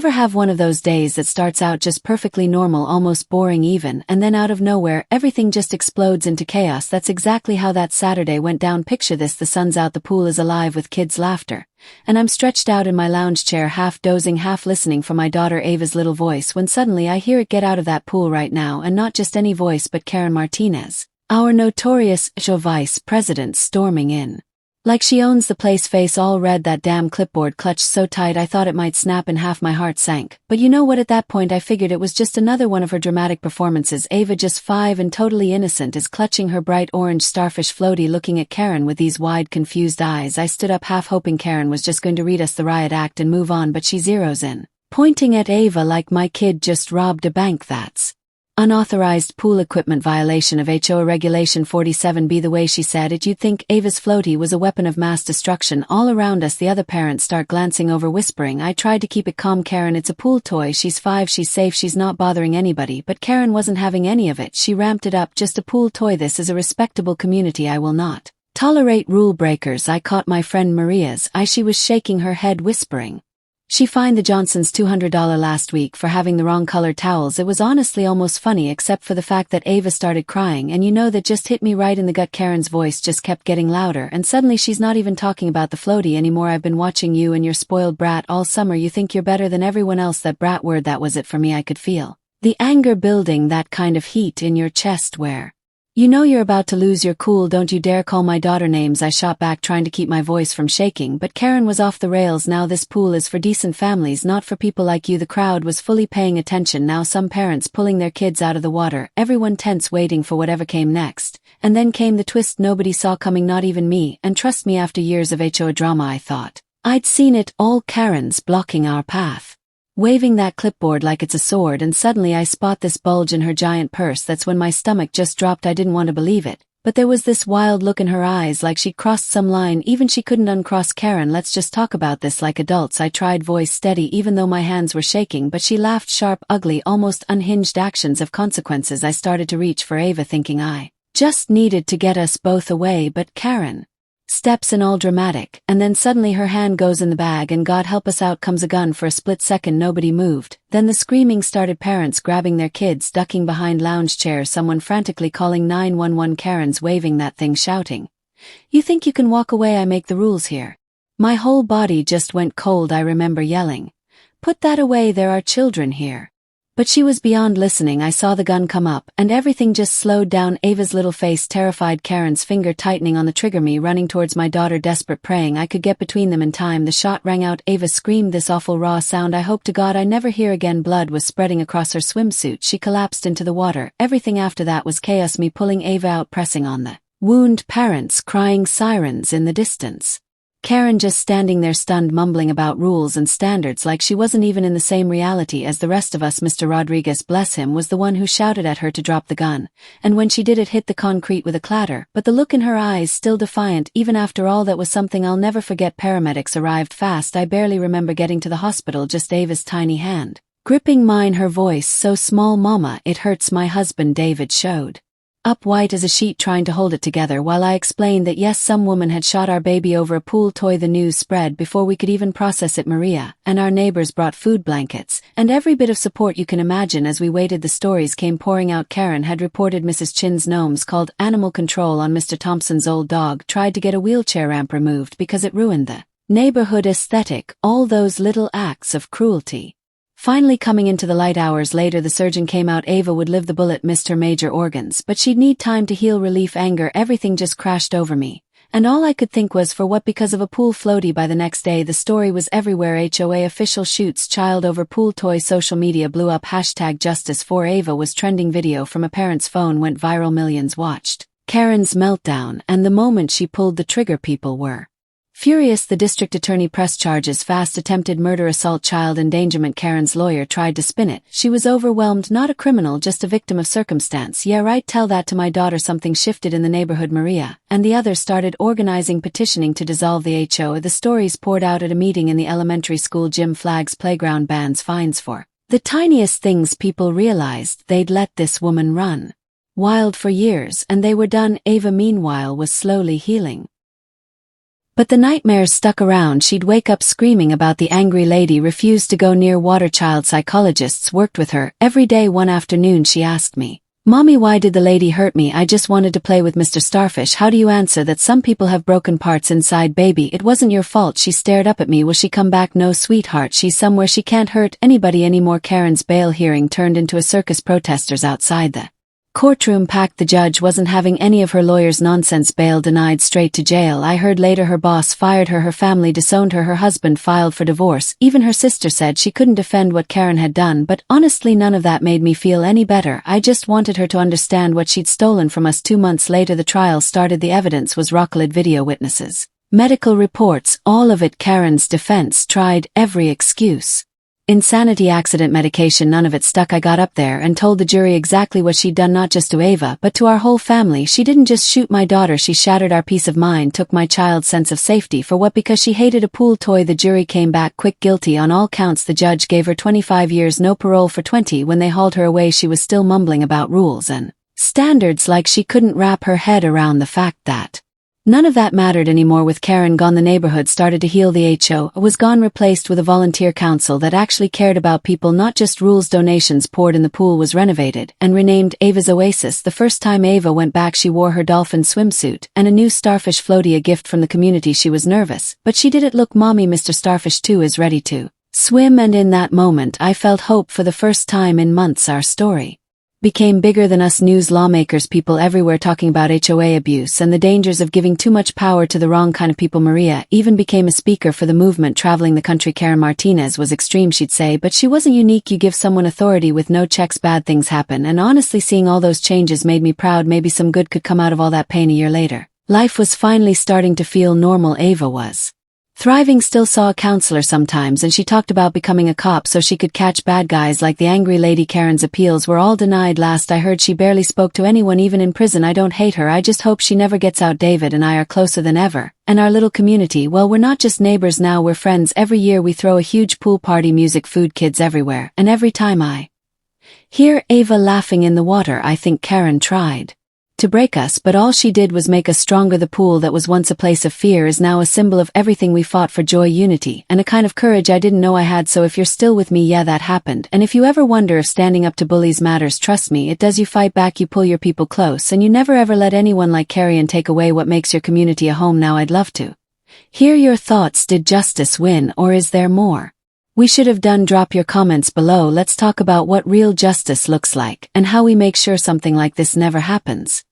Ever have one of those days that starts out just perfectly normal, almost boring even, and then out of nowhere, everything just explodes into chaos? That's exactly how that Saturday went down. Picture this: the sun's out, the pool is alive with kids' laughter, and I'm stretched out in my lounge chair, half dozing, half listening for my daughter Ava's little voice, when suddenly I hear it: "Get out of that pool right now!" And not just any voice, but Karen Martinez, our notorious HOA vice president, storming in. Like she owns the place, face all red, that damn clipboard clutched so tight I thought it might snap in half. My heart sank. But you know what, at that point I figured it was just another one of her dramatic performances. Ava, just 5 and totally innocent, is clutching her bright orange starfish floaty, looking at Karen with these wide, confused eyes. I stood up, half hoping Karen was just going to read us the riot act and move on, but she zeroes in, pointing at Ava like my kid just robbed a bank. "That's unauthorized pool equipment violation of HOA Regulation 47B." The way she said it, you'd think Ava's floaty was a weapon of mass destruction. All around us, the other parents start glancing over, whispering. I tried to keep it calm. "Karen, it's a pool toy. She's 5, she's safe, she's not bothering anybody." But Karen wasn't having any of it. She ramped it up. "Just a pool toy. This is a respectable community. I will not tolerate rule breakers." I caught my friend Maria's eye. She was shaking her head, whispering she fined the Johnsons $200 last week for having the wrong colored towels. It was honestly almost funny, except for the fact that Ava started crying, and you know, that just hit me right in the gut. Karen's voice just kept getting louder, and suddenly she's not even talking about the floaty anymore. "I've been watching you and your spoiled brat all summer. You think you're better than everyone else." That brat word, that was it for me. I could feel the anger building, that kind of heat in your chest where you know you're about to lose your cool. "Don't you dare call my daughter names," I shot back, trying to keep my voice from shaking. But Karen was off the rails now. "This pool is for decent families, not for people like you." The crowd was fully paying attention now, some parents pulling their kids out of the water, everyone tense, waiting for whatever came next. And then came the twist nobody saw coming, not even me. And trust me, after years of HOA drama, I thought I'd seen it all. Karen's blocking our path, waving that clipboard like it's a sword, and suddenly I spot this bulge in her giant purse. That's when my stomach just dropped. I didn't want to believe it, but there was this wild look in her eyes, like she'd crossed some line even she couldn't uncross. "Karen, let's just talk about this like adults." I tried, voice steady even though my hands were shaking, but she laughed, sharp, ugly, almost unhinged. "Actions have consequences." I started to reach for Ava, thinking I just needed to get us both away, but Karen steps in all dramatic, and then suddenly her hand goes in the bag, and God help us, out comes a gun. For a split second nobody moved, then the screaming started, parents grabbing their kids, ducking behind lounge chairs, someone frantically calling 911. Karen's waving that thing, shouting, "You think you can walk away? I make the rules here." My whole body just went cold. I remember yelling, "Put that away, there are children here." But she was beyond listening. I saw the gun come up, and everything just slowed down. Ava's little face terrified, Karen's finger tightening on the trigger, me running towards my daughter, desperate, praying I could get between them in time. The shot rang out. Ava screamed this awful raw sound I hope to God I never hear again. Blood was spreading across her swimsuit. She collapsed into the water. Everything after that was chaos. Me pulling Ava out, pressing on the wound, parents crying, sirens in the distance. Karen just standing there stunned, mumbling about rules and standards like she wasn't even in the same reality as the rest of us. Mr. Rodriguez, bless him, was the one who shouted at her to drop the gun, and when she did, it hit the concrete with a clatter, but the look in her eyes still defiant even after all. That was something I'll never forget. Paramedics arrived fast. I barely remember getting to the hospital, just Ava's tiny hand gripping mine, her voice so small, "Mama, it hurts." My husband David showed up, white as a sheet, trying to hold it together while I explained that yes, some woman had shot our baby over a pool toy. The news spread before we could even process it. Maria and our neighbors brought food, blankets, and every bit of support you can imagine. As we waited, the stories came pouring out. Karen had reported Mrs. Chin's gnomes called animal control on Mr. Thompson's old dog, tried to get a wheelchair ramp removed because it ruined the neighborhood aesthetic. All those little acts of cruelty finally coming into the light. Hours later the surgeon came out. Ava would live. The bullet missed her major organs, but she'd need time to heal. Relief, anger, everything just crashed over me, and all I could think was, for what? Because of a pool floaty. By the next day the story was everywhere. HOA official shoots child over pool toy. Social media blew up. #justice for Ava was trending. Video from a parent's phone went viral. Millions watched Karen's meltdown, and the moment she pulled the trigger people were furious. The district attorney pressed charges fast. Attempted murder, assault, child endangerment. Karen's lawyer tried to spin it. She was overwhelmed. Not a criminal, just a victim of circumstance. Yeah right, tell that to my daughter. Something shifted in the neighborhood. Maria and the others started organizing, petitioning to dissolve the HOA. The stories poured out at a meeting in the elementary school gym. Flags, playground bans, fines for the tiniest things. People realized they'd let this woman run wild for years, and they were done. Ava meanwhile was slowly healing. But the nightmares stuck around. She'd wake up screaming about the angry lady, refused to go near water. Child psychologists worked with her. Every day one afternoon she asked me, "Mommy, why did the lady hurt me? I just wanted to play with Mr. Starfish. How do you answer that some people have broken parts inside? Baby, it wasn't your fault." She stared up at me. Will she come back? No, sweetheart, she's somewhere. She can't hurt anybody anymore. Karen's bail hearing turned into a circus. Protesters outside the courtroom packed. The judge wasn't having any of her lawyer's nonsense. Bail denied, straight to jail. I heard later her boss fired her, her family disowned her, her husband filed for divorce. Even her sister said she couldn't defend what Karen had done, but honestly none of that made me feel any better. I just wanted her to understand what she'd stolen from us. 2 months later the trial started. The evidence was rock-solid: video witnesses, medical reports, all of it. Karen's defense tried every excuse. Insanity, accident, medication, none of it stuck. I got up there and told the jury exactly what she'd done, not just to Ava, but to our whole family. She didn't just shoot my daughter, she shattered our peace of mind, took my child's sense of safety. For what? Because she hated a pool toy. The jury came back quick, guilty on all counts. The judge gave her 25 years, no parole for 20. When they hauled her away she was still mumbling about rules and standards, like she couldn't wrap her head around the fact that none of that mattered anymore. With Karen gone, the neighborhood started to heal. The HOA was gone, replaced with a volunteer council that actually cared about people, not just rules. Donations poured in. The pool was renovated and renamed Ava's Oasis. The first time Ava went back she wore her dolphin swimsuit and a new starfish floaty, a gift from the community. She was nervous, but she did it. Look, Mommy, Mr. Starfish too is ready to swim. And in that moment I felt hope for the first time in months. Our story became bigger than us. News, lawmakers, people everywhere talking about HOA abuse and the dangers of giving too much power to the wrong kind of people. Maria even became a speaker for the movement, traveling the country. Karen Martinez was extreme, she'd say, but she wasn't unique. You give someone authority with no checks, bad things happen. And honestly, seeing all those changes made me proud. Maybe some good could come out of all that pain. A year later, life was finally starting to feel normal. Ava was thriving, still saw a counselor sometimes, and she talked about becoming a cop so she could catch bad guys like the angry lady. Karen's appeals were all denied. Last I heard she barely spoke to anyone, even in prison. I don't hate her, I just hope she never gets out. David and I are closer than ever. And our little community, well, we're not just neighbors now, we're friends. Every year we throw a huge pool party, music, food, kids everywhere, and every time I hear Ava laughing in the water I think Karen tried to break us, but all she did was make us stronger. The pool that was once a place of fear is now a symbol of everything we fought for: joy, unity, and a kind of courage I didn't know I had. So if you're still with me, yeah, that happened. And if you ever wonder if standing up to bullies matters, trust me, it does. You fight back, you pull your people close, and you never ever let anyone like Carrie take away what makes your community a home. Now I'd love to hear your thoughts. Did justice win, or is there more we should have done? Drop your comments below. Let's talk about what real justice looks like and how we make sure something like this never happens.